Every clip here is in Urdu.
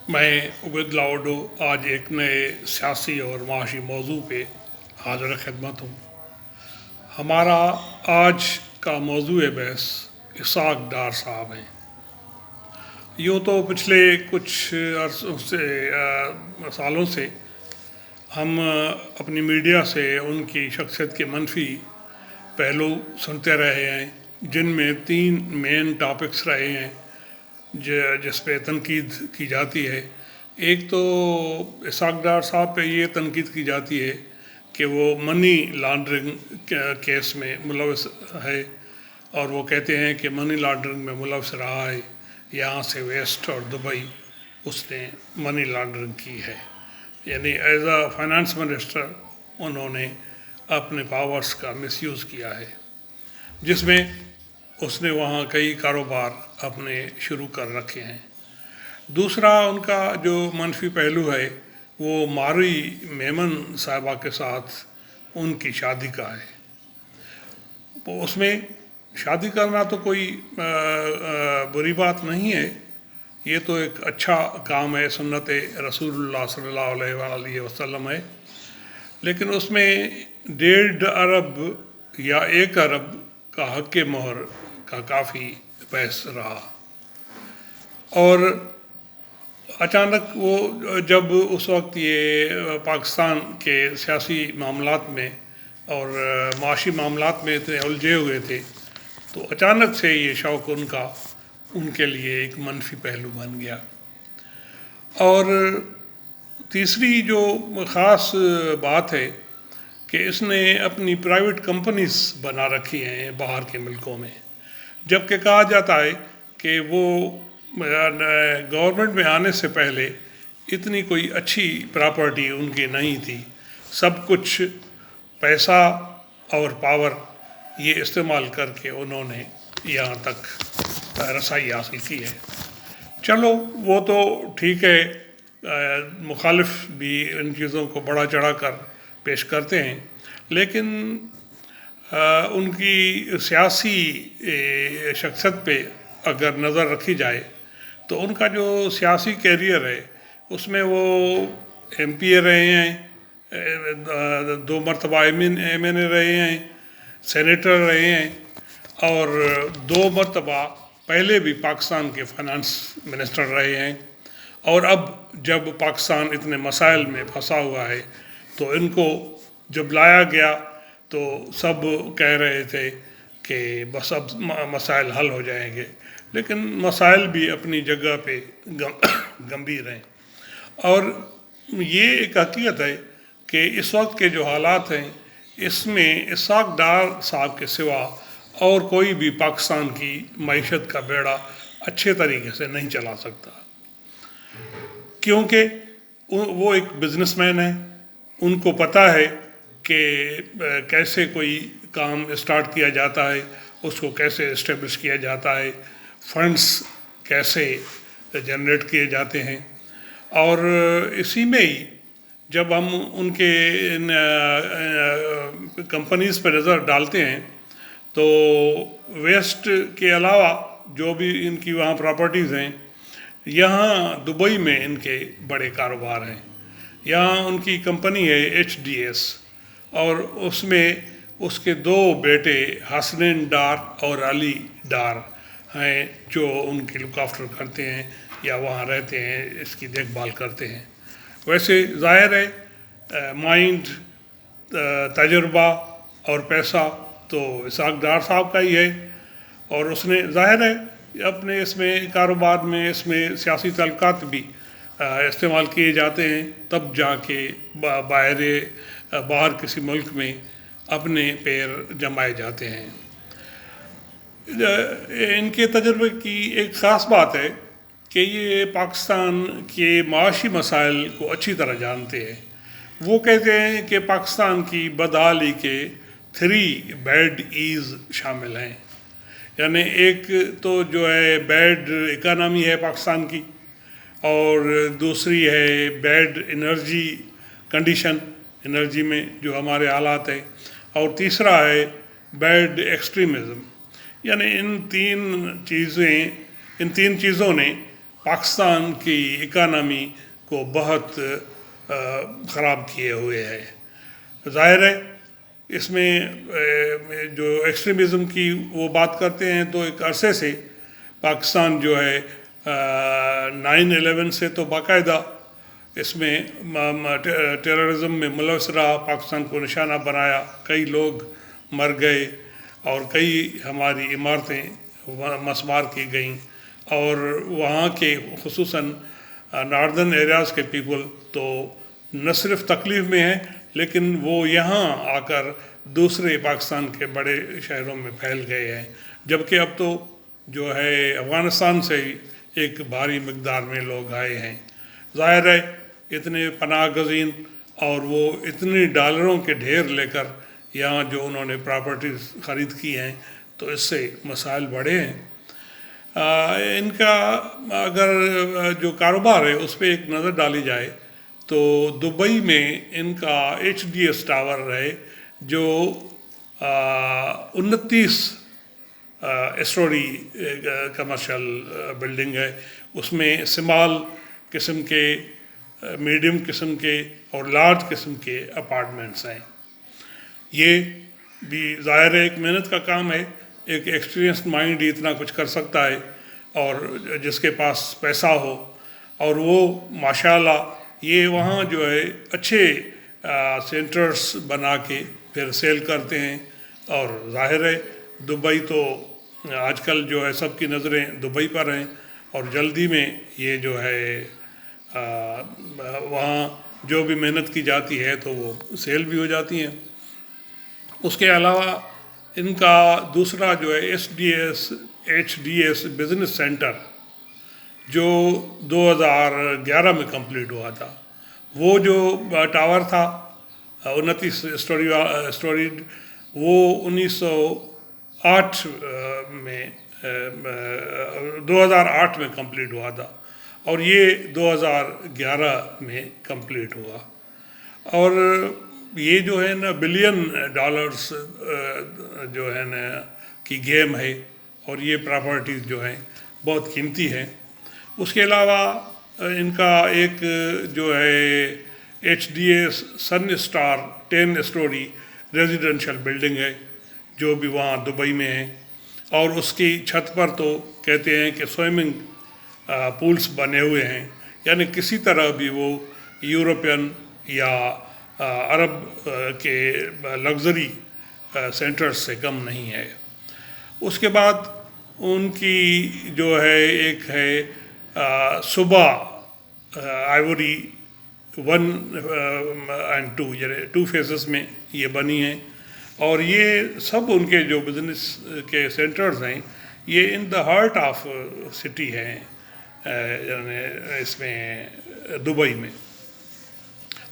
میں عبید لاؤڈو آج ایک نئے سیاسی اور معاشی موضوع پہ حاضر خدمت ہوں۔ ہمارا آج کا موضوع بحث اسحاق ڈار صاحب ہیں۔ یوں تو پچھلے کچھ عرصوں سے سالوں سے ہم اپنی میڈیا سے ان کی شخصیت کے منفی پہلو سنتے رہے ہیں، جن میں 3 مین ٹاپکس رہے ہیں جس پہ تنقید کی جاتی ہے۔ ایک تو اسحاق ڈار صاحب پہ یہ تنقید کی جاتی ہے کہ وہ منی لانڈرنگ کیس میں ملوث ہے، اور وہ کہتے ہیں کہ منی لانڈرنگ میں ملوث رہا ہے، یہاں سے ویسٹ اور دبئی اس نے منی لانڈرنگ کی ہے، یعنی ایز اے فائنانس منسٹر انہوں نے اپنے پاورز کا مس یوز کیا ہے، جس میں اس نے وہاں کئی کاروبار اپنے شروع کر رکھے ہیں۔ دوسرا ان کا جو منفی پہلو ہے وہ ماری میمن صاحبہ کے ساتھ ان کی شادی کا ہے۔ اس میں شادی کرنا تو کوئی بری بات نہیں ہے، یہ تو ایک اچھا کام ہے، سنت رسول اللہ صلی اللہ علیہ وآلہ وسلم ہے، لیکن اس میں 1.5 ارب یا 1 ارب کا حق مہر کا کافی بحث رہا، اور اچانک وہ جب اس وقت یہ پاکستان کے سیاسی معاملات میں اور معاشی معاملات میں اتنے الجھے ہوئے تھے، تو اچانک سے یہ شوق ان کے لیے ایک منفی پہلو بن گیا۔ اور تیسری جو خاص بات ہے کہ اس نے اپنی پرائیویٹ کمپنیز بنا رکھی ہیں باہر کے ملکوں میں، جبکہ کہا جاتا ہے کہ وہ گورنمنٹ میں آنے سے پہلے اتنی کوئی اچھی پراپرٹی ان کی نہیں تھی، سب کچھ پیسہ اور پاور یہ استعمال کر کے انہوں نے یہاں تک رسائی حاصل کی ہے۔ چلو وہ تو ٹھیک ہے، مخالف بھی ان چیزوں کو بڑا چڑھا کر پیش کرتے ہیں، لیکن ان کی سیاسی شخصیت پہ اگر نظر رکھی جائے تو ان کا جو سیاسی کیریئر ہے اس میں وہ ایم پی اے رہے ہیں، 2 مرتبہ ایم این اے رہے ہیں، سینیٹر رہے ہیں، اور 2 مرتبہ پہلے بھی پاکستان کے فائنانس منسٹر رہے ہیں، اور اب جب پاکستان اتنے مسائل میں پھنسا ہوا ہے تو ان کو جب لایا گیا تو سب کہہ رہے تھے کہ بس اب مسائل حل ہو جائیں گے، لیکن مسائل بھی اپنی جگہ پہ گمبھیر ہیں، اور یہ ایک حقیقت ہے کہ اس وقت کے جو حالات ہیں اس میں اسحاق ڈار صاحب کے سوا اور کوئی بھی پاکستان کی معیشت کا بیڑا اچھے طریقے سے نہیں چلا سکتا، کیونکہ وہ ایک بزنس مین ہے، ان کو پتہ ہے کہ کیسے کوئی کام اسٹارٹ کیا جاتا ہے، اس کو کیسے اسٹیبلش کیا جاتا ہے، فنڈز کیسے جنریٹ کیے جاتے ہیں، اور اسی میں ہی جب ہم ان کے کمپنیز پہ نظر ڈالتے ہیں تو ویسٹ کے علاوہ جو بھی ان کی وہاں پراپرٹیز ہیں، یہاں دبئی میں ان کے بڑے کاروبار ہیں، یہاں ان کی کمپنی ہے HDS، اور اس میں اس کے 2 بیٹے حسنین ڈار اور علی ڈار ہیں جو ان کی لک آفٹر کرتے ہیں یا وہاں رہتے ہیں، اس کی دیکھ بھال کرتے ہیں۔ ویسے ظاہر ہے مائنڈ، تجربہ اور پیسہ تو اسحاق ڈار صاحب کا ہی ہے، اور اس نے ظاہر ہے اپنے اس میں کاروبار میں اس میں سیاسی تعلقات بھی استعمال کیے جاتے ہیں، تب جا کے باہر کسی ملک میں اپنے پیر جمائے جاتے ہیں۔ ان کے تجربے کی ایک خاص بات ہے کہ یہ پاکستان کے معاشی مسائل کو اچھی طرح جانتے ہیں۔ وہ کہتے ہیں کہ پاکستان کی بدحالی کے 3 بیڈ ایز شامل ہیں، یعنی ایک تو جو ہے بیڈ اکانومی ہے پاکستان کی، اور دوسری ہے بیڈ انرجی کنڈیشن، انرجی میں جو ہمارے حالات ہیں، اور تیسرا ہے بیڈ ایکسٹریمزم، یعنی ان تین چیزوں نے پاکستان کی اکانومی کو بہت خراب کیے ہوئے ہے۔ ظاہر ہے اس میں جو ایکسٹریمزم کی وہ بات کرتے ہیں تو ایک عرصے سے پاکستان جو ہے 9/11 سے تو باقاعدہ اس میں ٹیررزم میں ملوث رہا، پاکستان کو نشانہ بنایا، کئی لوگ مر گئے اور کئی ہماری عمارتیں مسمار کی گئیں، اور وہاں کے خصوصاً ناردرن ایریاز کے پیپل تو نہ صرف تکلیف میں ہیں لیکن وہ یہاں آ کر دوسرے پاکستان کے بڑے شہروں میں پھیل گئے ہیں، جبکہ اب تو جو ہے افغانستان سے ہی ایک بھاری مقدار میں لوگ آئے ہیں۔ ظاہر ہے اتنے پناہ گزین اور وہ اتنے ڈالروں کے ڈھیر لے کر یہاں جو انہوں نے پراپرٹیز خرید کی ہیں تو اس سے مسائل بڑھے ہیں۔ ان کا اگر جو کاروبار ہے اس پہ ایک نظر ڈالی جائے تو دبئی میں ان کا HDS ٹاور ہے جو 29 اسٹوری کمرشل بلڈنگ ہے، اس میں سمال قسم کے، میڈیم قسم کے اور لارج قسم کے اپارٹمنٹس ہیں۔ یہ بھی ظاہر ہے ایک محنت کا کام ہے، ایک ایکسپیرینسڈ مائنڈ ہی اتنا کچھ کر سکتا ہے، اور جس کے پاس پیسہ ہو، اور وہ ماشاءاللہ یہ وہاں جو ہے اچھے سینٹرز بنا کے پھر سیل کرتے ہیں۔ اور ظاہر ہے دبئی تو آج کل جو ہے سب کی نظریں دبئی پر ہیں، اور جلدی میں یہ جو ہے وہاں جو بھی محنت کی جاتی ہے تو وہ سیل بھی ہو جاتی ہیں۔ اس کے علاوہ ان کا دوسرا جو ہے HDS بزنس سینٹر جو 2011 میں کمپلیٹ ہوا تھا، وہ جو ٹاور تھا 29 اسٹوری وہ 2008 میں کمپلیٹ ہوا تھا، اور یہ 2011 میں کمپلیٹ ہوا۔ اور یہ جو ہے نا بلین ڈالرز جو ہے نا کی گیم ہے، اور یہ پراپرٹیز جو ہیں بہت قیمتی ہیں۔ اس کے علاوہ ان کا ایک جو ہے HDS سن اسٹار 10 اسٹوری ریزیڈنشل بلڈنگ ہے جو بھی وہاں دبئی میں ہے، اور اس کی چھت پر تو کہتے ہیں کہ سوئمنگ پولس بنے ہوئے ہیں، یعنی کسی طرح بھی وہ یورپین یا عرب کے لگژری سینٹرز سے کم نہیں ہے۔ اس کے بعد ان کی جو ہے ایک ہے صبح آئیوری 1 and 2 یعنی 2 فیزز میں یہ بنی ہیں، اور یہ سب ان کے جو بزنس کے سینٹرز ہیں یہ ان دا ہارٹ آف سٹی ہیں، یعنی اس میں دبئی میں،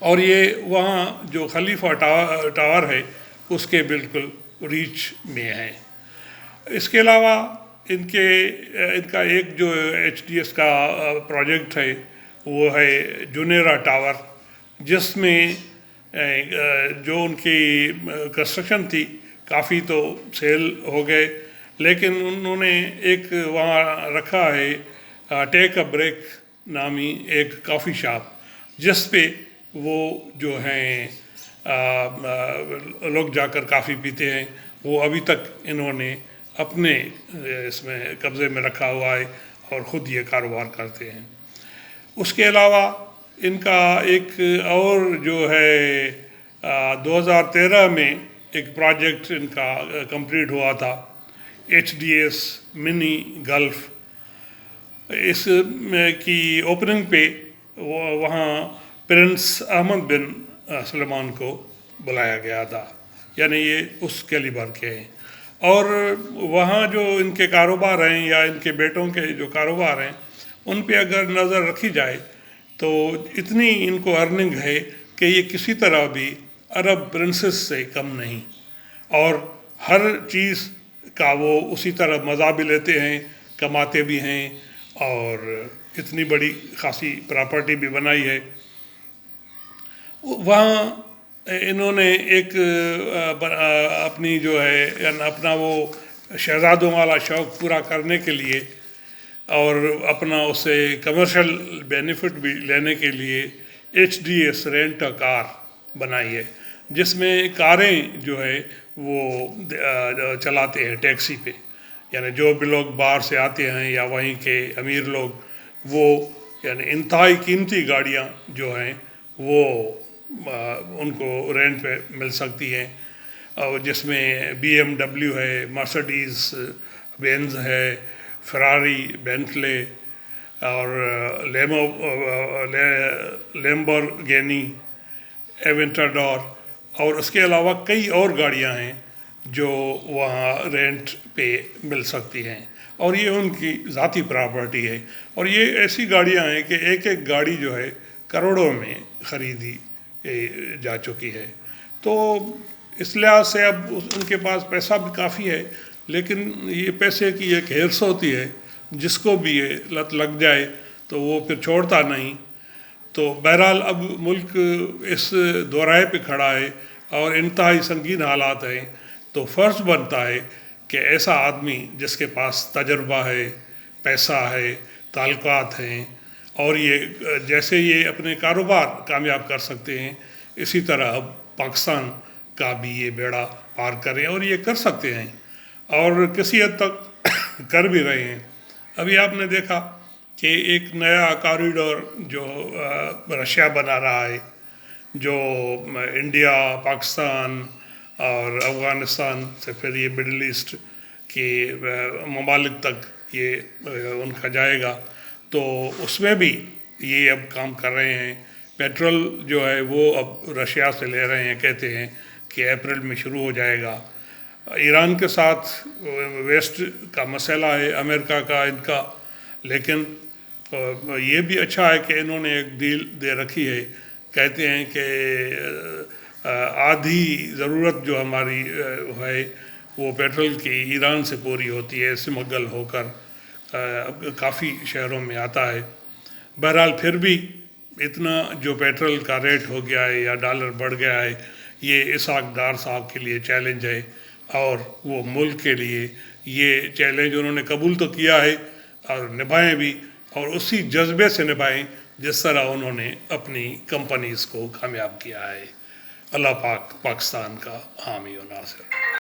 اور یہ وہاں جو خلیفہ ٹاور ہے اس کے بالکل ریچ میں ہیں۔ اس کے علاوہ ان کا ایک جو HDS کا پروجیکٹ ہے وہ ہے جنیرا ٹاور، جس میں جو ان کی کنسٹرکشن تھی کافی تو سیل ہو گئے، لیکن انہوں نے ایک وہاں رکھا ہے ٹیک اے بریک نامی ایک کافی شاپ، جس پہ وہ جو ہیں لوگ جا کر کافی پیتے ہیں، وہ ابھی تک انہوں نے اپنے اس میں قبضے میں رکھا ہوا ہے اور خود یہ کاروبار کرتے ہیں۔ اس کے علاوہ ان کا ایک اور جو ہے 2013 میں ایک پروجیکٹ ان کا کمپلیٹ ہوا تھا HDS منی گلف، اس کی اوپننگ پہ وہاں پرنس احمد بن سلمان کو بلایا گیا تھا، یعنی یہ اس کیلیبر کے ہیں، اور وہاں جو ان کے کاروبار ہیں یا ان کے بیٹوں کے جو کاروبار ہیں ان پہ اگر نظر رکھی جائے تو اتنی ان کو ارننگ ہے کہ یہ کسی طرح بھی عرب پرنسس سے کم نہیں، اور ہر چیز کا وہ اسی طرح مزہ بھی لیتے ہیں، کماتے بھی ہیں، اور اتنی بڑی خاصی پراپرٹی بھی بنائی ہے۔ وہاں انہوں نے ایک اپنی جو ہے اپنا وہ شہزادوں والا شوق پورا کرنے کے لیے اور اپنا اسے کمرشل بینیفٹ بھی لینے کے لیے HDS رینٹ اے کار بنائی ہے، جس میں کاریں جو ہے وہ چلاتے ہیں ٹیکسی پہ، یعنی جو بھی لوگ باہر سے آتے ہیں یا وہیں کے امیر لوگ، وہ یعنی انتہائی قیمتی گاڑیاں جو ہیں وہ ان کو رینٹ پہ مل سکتی ہیں، اور جس میں BMW ہے، مرسڈیز بینز ہے، فراری، بینٹلے اور لیمبورگینی ایونٹاڈور، اور اس کے علاوہ کئی اور گاڑیاں ہیں جو وہاں رینٹ پہ مل سکتی ہیں، اور یہ ان کی ذاتی پراپرٹی ہے، اور یہ ایسی گاڑیاں ہیں کہ ایک ایک گاڑی جو ہے کروڑوں میں خریدی جا چکی ہے۔ تو اس لحاظ سے اب ان کے پاس پیسہ بھی کافی ہے، لیکن یہ پیسے کی ایک ہرس ہوتی ہے، جس کو بھی یہ لت لگ جائے تو وہ پھر چھوڑتا نہیں۔ تو بہرحال اب ملک اس دورائے پہ کھڑا ہے اور انتہائی سنگین حالات ہیں، تو فرض بنتا ہے کہ ایسا آدمی جس کے پاس تجربہ ہے، پیسہ ہے، تعلقات ہیں، اور یہ جیسے یہ اپنے کاروبار کامیاب کر سکتے ہیں، اسی طرح اب پاکستان کا بھی یہ بیڑا پار کریں، اور یہ کر سکتے ہیں اور کسی حد تک کر بھی رہے ہیں۔ ابھی آپ نے دیکھا کہ ایک نیا کاریڈور جو رشیا بنا رہا ہے، جو انڈیا، پاکستان اور افغانستان سے پھر یہ مڈل ایسٹ کے ممالک تک یہ ان کا جائے گا، تو اس میں بھی یہ اب کام کر رہے ہیں۔ پیٹرول جو ہے وہ اب رشیا سے لے رہے ہیں، کہتے ہیں کہ اپریل میں شروع ہو جائے گا۔ ایران کے ساتھ ویسٹ کا مسئلہ ہے، امریکہ کا، ان کا، لیکن یہ بھی اچھا ہے کہ انہوں نے ایک ڈیل دے رکھی ہے۔ کہتے ہیں کہ آدھی ضرورت جو ہماری ہے وہ پیٹرول کی ایران سے پوری ہوتی ہے، اسمگل ہو کر کافی شہروں میں آتا ہے۔ بہرحال پھر بھی اتنا جو پیٹرول کا ریٹ ہو گیا ہے یا ڈالر بڑھ گیا ہے، یہ اسحاق ڈار صاحب کے لیے چیلنج ہے، اور وہ ملک کے لیے یہ چیلنج انہوں نے قبول تو کیا ہے اور نبھائیں بھی، اور اسی جذبے سے نبھائیں جس طرح انہوں نے اپنی کمپنیز کو کامیاب کیا ہے۔ اللہ پاک پاکستان کا حامی و ناصر۔